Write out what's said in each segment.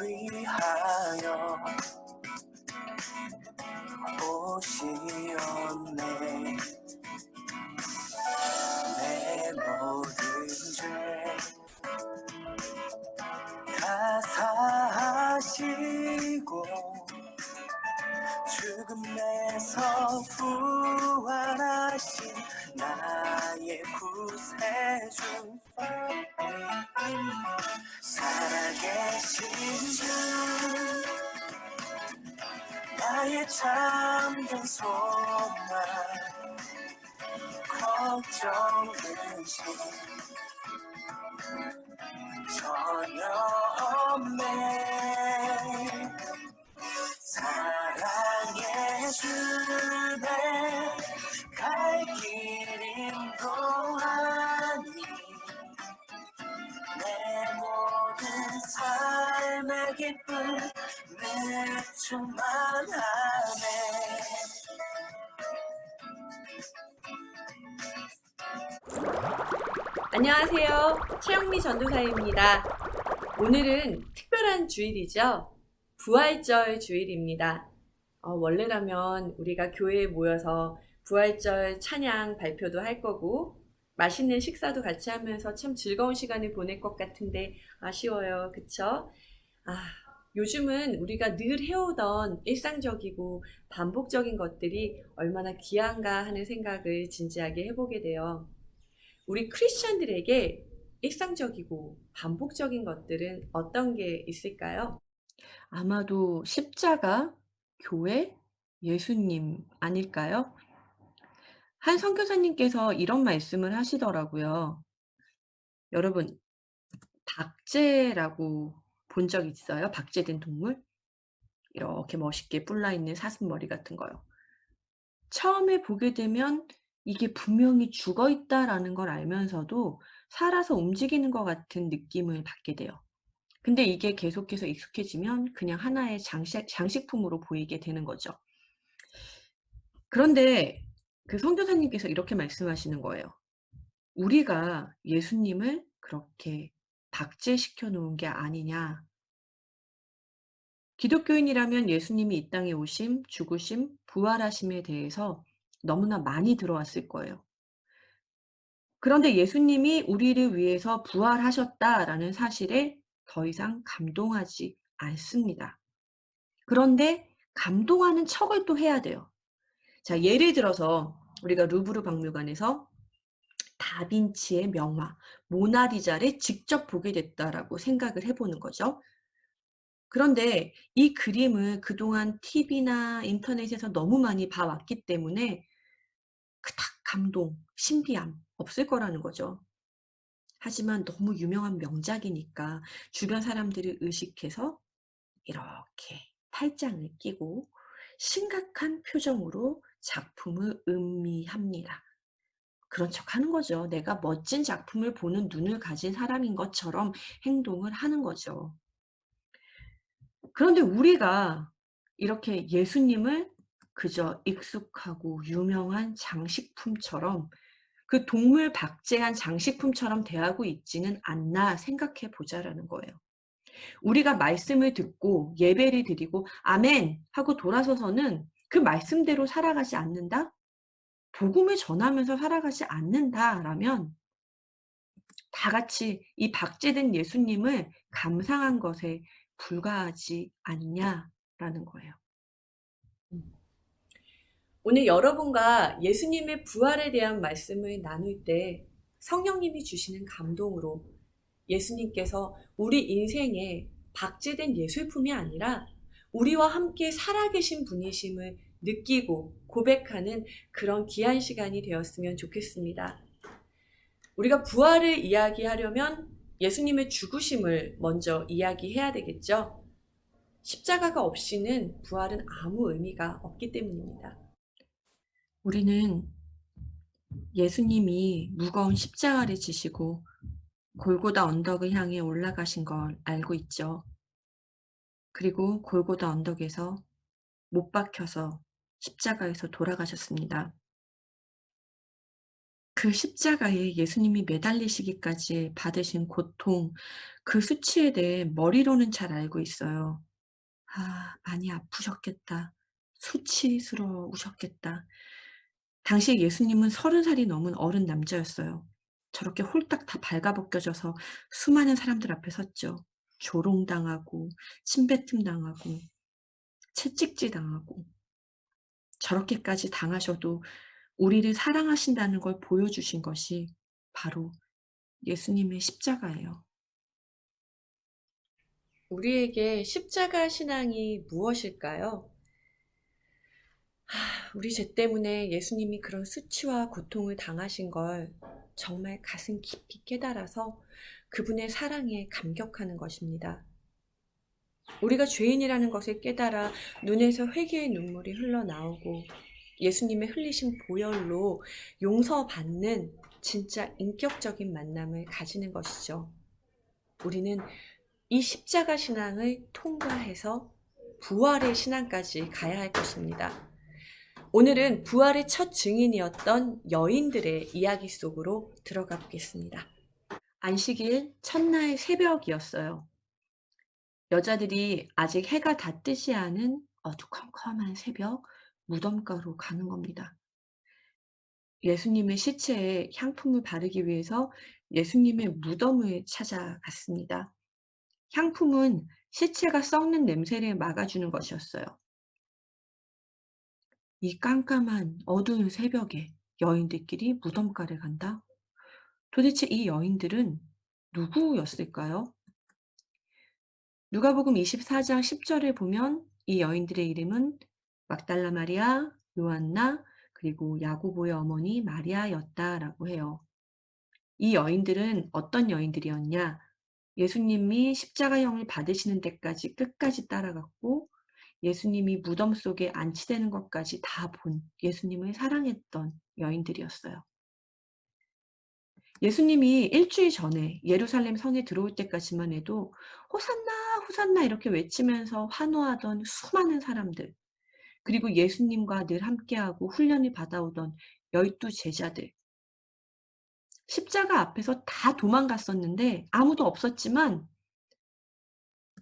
위하여 오시었네. 내 모든 죄 다 사하시고 죽음에서 부활하신 나의 구세주, 살아계신 주, 나의 참된 소망, 걱정 근심 전혀 없네. 사랑의 주내 갈 길 인도하니 내 모든 삶의 기쁨 늘 충만하네. 안녕하세요. 최영미 전도사입니다. 오늘은 특별한 주일이죠. 부활절 주일입니다. 원래라면 우리가 교회에 모여서 부활절 찬양 발표도 할 거고 맛있는 식사도 같이 하면서 참 즐거운 시간을 보낼 것 같은데 아쉬워요. 그쵸? 요즘은 우리가 늘 해오던 일상적이고 반복적인 것들이 얼마나 귀한가 하는 생각을 진지하게 해보게 돼요. 우리 크리스천들에게 일상적이고 반복적인 것들은 어떤 게 있을까요? 아마도 십자가, 교회, 예수님 아닐까요? 한 선교사님께서 이런 말씀을 하시더라고요. 여러분, 박제라고 본 적 있어요? 박제된 동물? 이렇게 멋있게 뿔나 있는 사슴머리 같은 거요. 처음에 보게 되면 이게 분명히 죽어 있다라는 걸 알면서도 살아서 움직이는 것 같은 느낌을 받게 돼요. 근데 이게 계속해서 익숙해지면 그냥 하나의 장식품으로 보이게 되는 거죠. 그런데 그 선교사님께서 이렇게 말씀하시는 거예요. 우리가 예수님을 그렇게 박제시켜 놓은 게 아니냐. 기독교인이라면 예수님이 이 땅에 오심, 죽으심, 부활하심에 대해서 너무나 많이 들어왔을 거예요. 그런데 예수님이 우리를 위해서 부활하셨다라는 사실에 더 이상 감동하지 않습니다. 그런데 감동하는 척을 또 해야 돼요. 자, 예를 들어서 우리가 루브르 박물관에서 다빈치의 명화, 모나리자를 직접 보게 됐다라고 생각을 해보는 거죠. 그런데 이 그림을 그동안 TV나 인터넷에서 너무 많이 봐왔기 때문에 그닥 감동, 신비함 없을 거라는 거죠. 하지만 너무 유명한 명작이니까 주변 사람들을 의식해서 이렇게 팔짱을 끼고 심각한 표정으로 작품을 음미합니다. 그런 척하는 거죠. 내가 멋진 작품을 보는 눈을 가진 사람인 것처럼 행동을 하는 거죠. 그런데 우리가 이렇게 예수님을 그저 익숙하고 유명한 장식품처럼 그 동물 박제한 장식품처럼 대하고 있지는 않나 생각해 보자라는 거예요. 우리가 말씀을 듣고 예배를 드리고 아멘 하고 돌아서서는 그 말씀대로 살아가지 않는다? 복음을 전하면서 살아가지 않는다라면 다 같이 이 박제된 예수님을 감상한 것에 불과하지 않냐라는 거예요. 오늘 여러분과 예수님의 부활에 대한 말씀을 나눌 때 성령님이 주시는 감동으로 예수님께서 우리 인생에 박제된 예술품이 아니라 우리와 함께 살아계신 분이심을 느끼고 고백하는 그런 귀한 시간이 되었으면 좋겠습니다. 우리가 부활을 이야기하려면 예수님의 죽으심을 먼저 이야기해야 되겠죠. 십자가가 없이는 부활은 아무 의미가 없기 때문입니다. 우리는 예수님이 무거운 십자가를 지시고 골고다 언덕을 향해 올라가신 걸 알고 있죠. 그리고 골고다 언덕에서 못 박혀서 십자가에서 돌아가셨습니다. 그 십자가에 예수님이 매달리시기까지 받으신 고통, 그 수치에 대해 머리로는 잘 알고 있어요. 아, 많이 아프셨겠다. 수치스러우셨겠다. 당시에 예수님은 30살이 넘은 어른 남자였어요. 저렇게 홀딱 다 발가벗겨져서 수많은 사람들 앞에 섰죠. 조롱당하고, 침뱉음 당하고, 채찍질 당하고, 저렇게까지 당하셔도 우리를 사랑하신다는 걸 보여주신 것이 바로 예수님의 십자가예요. 우리에게 십자가 신앙이 무엇일까요? 우리 죄 때문에 예수님이 그런 수치와 고통을 당하신 걸 정말 가슴 깊이 깨달아서 그분의 사랑에 감격하는 것입니다. 우리가 죄인이라는 것을 깨달아 눈에서 회개의 눈물이 흘러나오고 예수님의 흘리신 보혈로 용서받는 진짜 인격적인 만남을 가지는 것이죠. 우리는 이 십자가 신앙을 통과해서 부활의 신앙까지 가야 할 것입니다. 오늘은 부활의 첫 증인이었던 여인들의 이야기 속으로 들어가 보겠습니다. 안식일 첫날 새벽이었어요. 여자들이 아직 해가 닿듯이 않은 어두컴컴한 새벽 무덤가로 가는 겁니다. 예수님의 시체에 향품을 바르기 위해서 예수님의 무덤을 찾아갔습니다. 향품은 시체가 썩는 냄새를 막아주는 것이었어요. 이 깜깜한 어두운 새벽에 여인들끼리 무덤가를 간다? 도대체 이 여인들은 누구였을까요? 누가복음 24장 10절을 보면 이 여인들의 이름은 막달라 마리아, 요한나, 그리고 야고보의 어머니 마리아였다라고 해요. 이 여인들은 어떤 여인들이었냐? 예수님이 십자가형을 받으시는 데까지 끝까지 따라갔고 예수님이 무덤 속에 안치되는 것까지 다 본 예수님을 사랑했던 여인들이었어요. 예수님이 일주일 전에 예루살렘 성에 들어올 때까지만 해도 호산나 호산나 이렇게 외치면서 환호하던 수많은 사람들, 그리고 예수님과 늘 함께하고 훈련을 받아오던 12 제자들, 십자가 앞에서 다 도망갔었는데 아무도 없었지만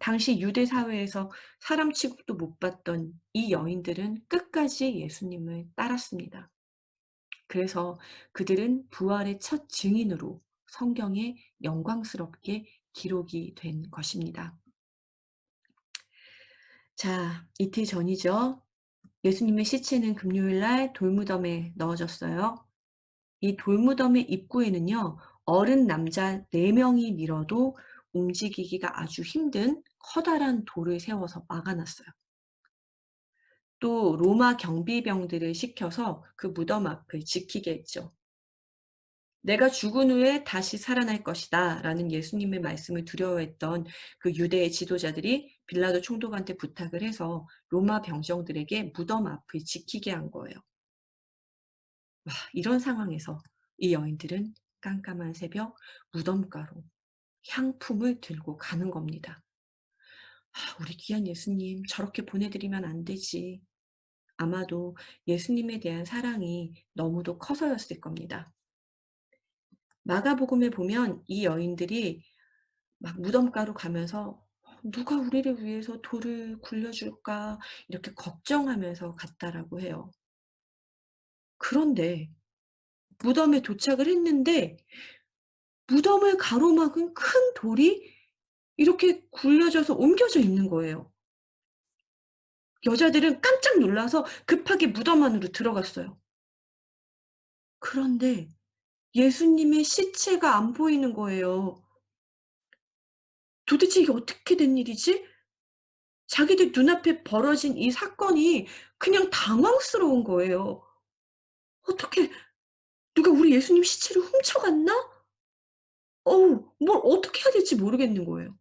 당시 유대 사회에서 사람 취급도 못 받던 이 여인들은 끝까지 예수님을 따랐습니다. 그래서 그들은 부활의 첫 증인으로 성경에 영광스럽게 기록이 된 것입니다. 자, 이틀 전이죠. 예수님의 시체는 금요일 날 돌무덤에 넣어졌어요. 이 돌무덤의 입구에는요, 어른 남자 4명이 밀어도 움직이기가 아주 힘든 커다란 돌을 세워서 막아놨어요. 또 로마 경비병들을 시켜서 그 무덤 앞을 지키게 했죠. 내가 죽은 후에 다시 살아날 것이다 라는 예수님의 말씀을 두려워했던 그 유대의 지도자들이 빌라도 총독한테 부탁을 해서 로마 병정들에게 무덤 앞을 지키게 한 거예요. 와, 이런 상황에서 이 여인들은 깜깜한 새벽 무덤가로 향품을 들고 가는 겁니다. 우리 귀한 예수님 저렇게 보내드리면 안 되지. 아마도 예수님에 대한 사랑이 너무도 커서였을 겁니다. 마가복음에 보면 이 여인들이 막 무덤가로 가면서 누가 우리를 위해서 돌을 굴려줄까 이렇게 걱정하면서 갔다라고 해요. 그런데 무덤에 도착을 했는데 무덤을 가로막은 큰 돌이 이렇게 굴려져서 옮겨져 있는 거예요. 여자들은 깜짝 놀라서 급하게 무덤 안으로 들어갔어요. 그런데 예수님의 시체가 안 보이는 거예요. 도대체 이게 어떻게 된 일이지? 자기들 눈앞에 벌어진 이 사건이 그냥 당황스러운 거예요. 어떻게 누가 우리 예수님 시체를 훔쳐갔나? 뭘 어떻게 해야 될지 모르겠는 거예요.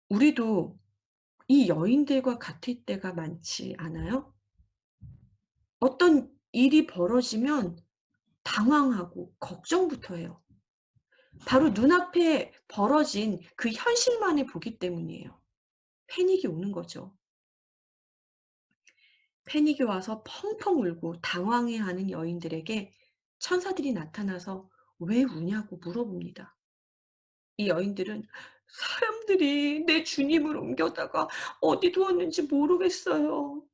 우리도 이 여인들과 같을 때가 많지 않아요? 어떤 일이 벌어지면 당황하고 걱정부터 해요. 바로 눈앞에 벌어진 그 현실만을 보기 때문이에요. 패닉이 오는 거죠. 패닉이 와서 펑펑 울고 당황해하는 여인들에게 천사들이 나타나서 왜 우냐고 물어봅니다. 이 여인들은 사람들이 내 주님을 옮겨다가 어디 두었는지 모르겠어요.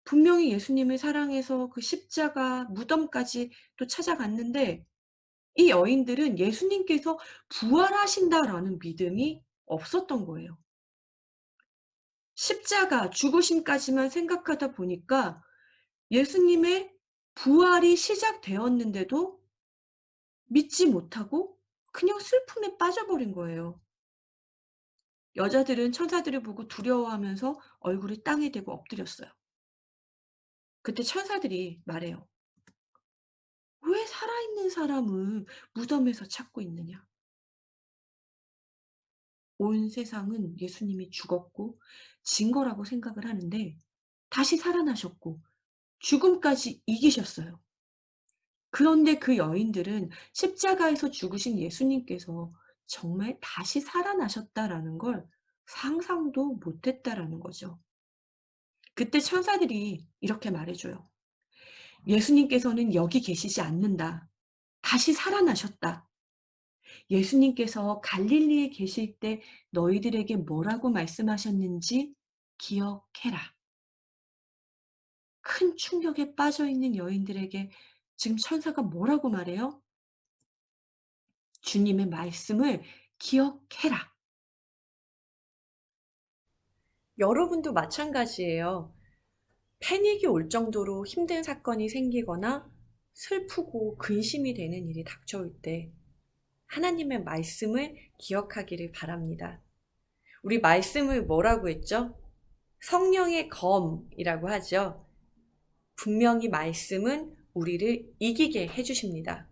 분명히 예수님을 사랑해서 그 십자가 무덤까지 또 찾아갔는데 이 여인들은 예수님께서 부활하신다라는 믿음이 없었던 거예요. 십자가 죽으심까지만 생각하다 보니까 예수님의 부활이 시작되었는데도 믿지 못하고 그냥 슬픔에 빠져버린 거예요. 여자들은 천사들을 보고 두려워하면서 얼굴을 땅에 대고 엎드렸어요. 그때 천사들이 말해요. 왜 살아있는 사람을 무덤에서 찾고 있느냐? 온 세상은 예수님이 죽었고 진 거라고 생각을 하는데 다시 살아나셨고 죽음까지 이기셨어요. 그런데 그 여인들은 십자가에서 죽으신 예수님께서 정말 다시 살아나셨다라는 걸 상상도 못했다라는 거죠. 그때 천사들이 이렇게 말해줘요. 예수님께서는 여기 계시지 않는다. 다시 살아나셨다. 예수님께서 갈릴리에 계실 때 너희들에게 뭐라고 말씀하셨는지 기억해라. 큰 충격에 빠져 있는 여인들에게 지금 천사가 뭐라고 말해요? 주님의 말씀을 기억해라. 여러분도 마찬가지예요. 패닉이 올 정도로 힘든 사건이 생기거나 슬프고 근심이 되는 일이 닥쳐올 때 하나님의 말씀을 기억하기를 바랍니다. 우리 말씀을 뭐라고 했죠? 성령의 검이라고 하죠. 분명히 말씀은 우리를 이기게 해주십니다.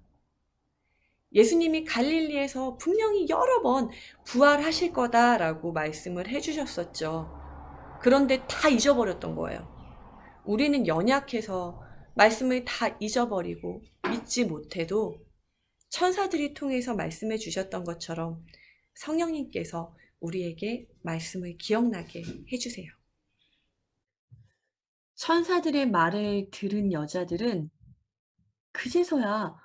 예수님이 갈릴리에서 분명히 여러 번 부활하실 거다라고 말씀을 해주셨었죠. 그런데 다 잊어버렸던 거예요. 우리는 연약해서 말씀을 다 잊어버리고 믿지 못해도 천사들이 통해서 말씀해 주셨던 것처럼 성령님께서 우리에게 말씀을 기억나게 해주세요. 천사들의 말을 들은 여자들은 그제서야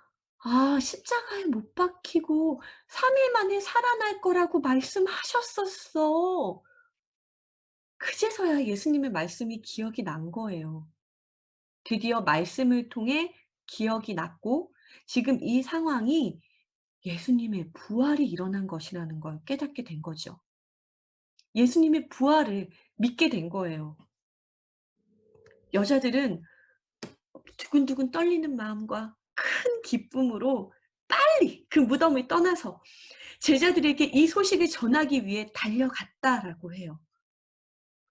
십자가에 못 박히고 3일 만에 살아날 거라고 말씀하셨었어. 그제서야 예수님의 말씀이 기억이 난 거예요. 드디어 말씀을 통해 기억이 났고 지금 이 상황이 예수님의 부활이 일어난 것이라는 걸 깨닫게 된 거죠. 예수님의 부활을 믿게 된 거예요. 여자들은 두근두근 떨리는 마음과 큰 기쁨으로 빨리 그 무덤을 떠나서 제자들에게 이 소식을 전하기 위해 달려갔다라고 해요.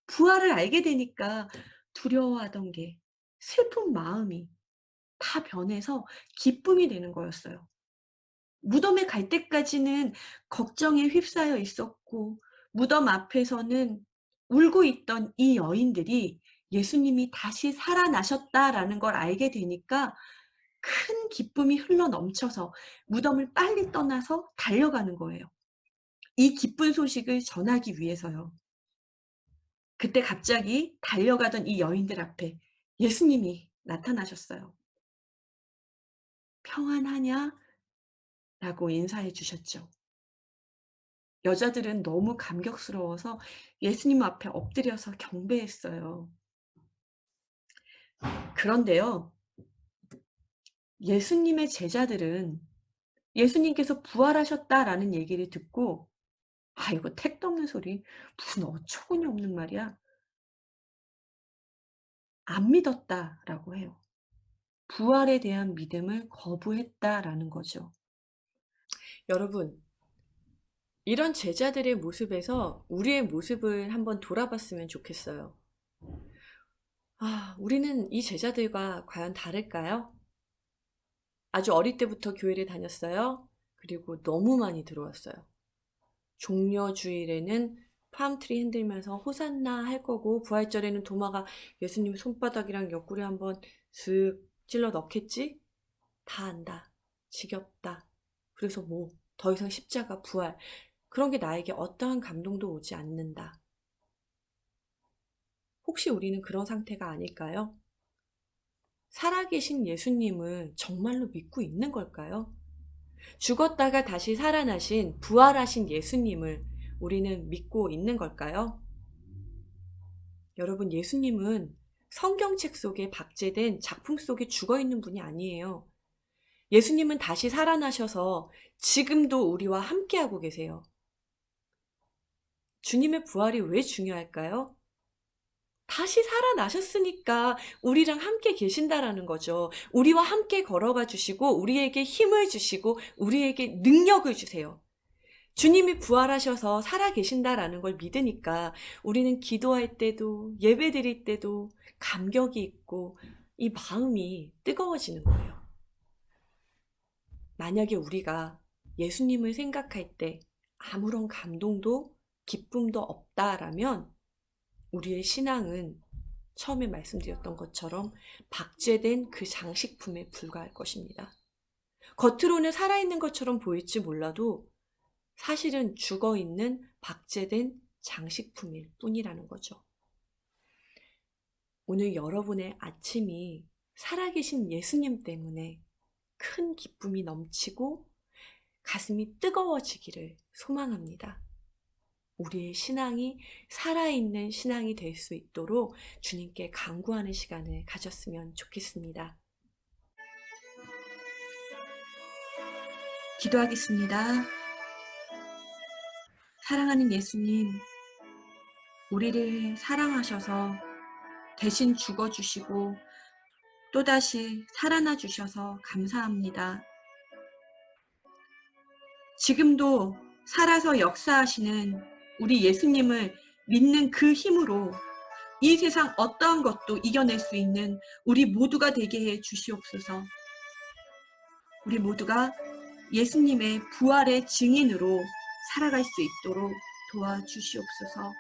부활을 알게 되니까 두려워하던 게 슬픈 마음이 다 변해서 기쁨이 되는 거였어요. 무덤에 갈 때까지는 걱정에 휩싸여 있었고 무덤 앞에서는 울고 있던 이 여인들이 예수님이 다시 살아나셨다라는 걸 알게 되니까 큰 기쁨이 흘러 넘쳐서 무덤을 빨리 떠나서 달려가는 거예요. 이 기쁜 소식을 전하기 위해서요. 그때 갑자기 달려가던 이 여인들 앞에 예수님이 나타나셨어요. 평안하냐? 라고 인사해 주셨죠. 여자들은 너무 감격스러워서 예수님 앞에 엎드려서 경배했어요. 그런데요, 예수님의 제자들은 예수님께서 부활하셨다라는 얘기를 듣고 이거 택도 없는 소리. 무슨 어처구니 없는 말이야. 안 믿었다라고 해요. 부활에 대한 믿음을 거부했다라는 거죠. 여러분, 이런 제자들의 모습에서 우리의 모습을 한번 돌아봤으면 좋겠어요. 우리는 이 제자들과 과연 다를까요? 아주 어릴 때부터 교회를 다녔어요. 그리고 너무 많이 들어왔어요. 종려 주일에는 팜트리 흔들면서 호산나 할 거고 부활절에는 도마가 예수님 손바닥이랑 옆구리 한번 슥 찔러 넣겠지? 다 안다. 지겹다. 그래서 더 이상 십자가 부활 그런 게 나에게 어떠한 감동도 오지 않는다. 혹시 우리는 그런 상태가 아닐까요? 살아계신 예수님을 정말로 믿고 있는 걸까요? 죽었다가 다시 살아나신 부활하신 예수님을 우리는 믿고 있는 걸까요? 여러분, 예수님은 성경책 속에 박제된 작품 속에 죽어 있는 분이 아니에요. 예수님은 다시 살아나셔서 지금도 우리와 함께하고 계세요. 주님의 부활이 왜 중요할까요? 다시 살아나셨으니까 우리랑 함께 계신다라는 거죠. 우리와 함께 걸어가 주시고 우리에게 힘을 주시고 우리에게 능력을 주세요. 주님이 부활하셔서 살아계신다라는 걸 믿으니까 우리는 기도할 때도 예배 드릴 때도 감격이 있고 이 마음이 뜨거워지는 거예요. 만약에 우리가 예수님을 생각할 때 아무런 감동도 기쁨도 없다라면 우리의 신앙은 처음에 말씀드렸던 것처럼 박제된 그 장식품에 불과할 것입니다. 겉으로는 살아있는 것처럼 보일지 몰라도 사실은 죽어있는 박제된 장식품일 뿐이라는 거죠. 오늘 여러분의 아침이 살아계신 예수님 때문에 큰 기쁨이 넘치고 가슴이 뜨거워지기를 소망합니다. 우리의 신앙이 살아있는 신앙이 될 수 있도록 주님께 간구하는 시간을 가졌으면 좋겠습니다. 기도하겠습니다. 사랑하는 예수님, 우리를 사랑하셔서 대신 죽어주시고 또다시 살아나 주셔서 감사합니다. 지금도 살아서 역사하시는 우리 예수님을 믿는 그 힘으로 이 세상 어떠한 것도 이겨낼 수 있는 우리 모두가 되게 해 주시옵소서. 우리 모두가 예수님의 부활의 증인으로 살아갈 수 있도록 도와주시옵소서.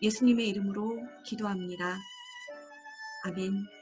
예수님의 이름으로 기도합니다. 아멘.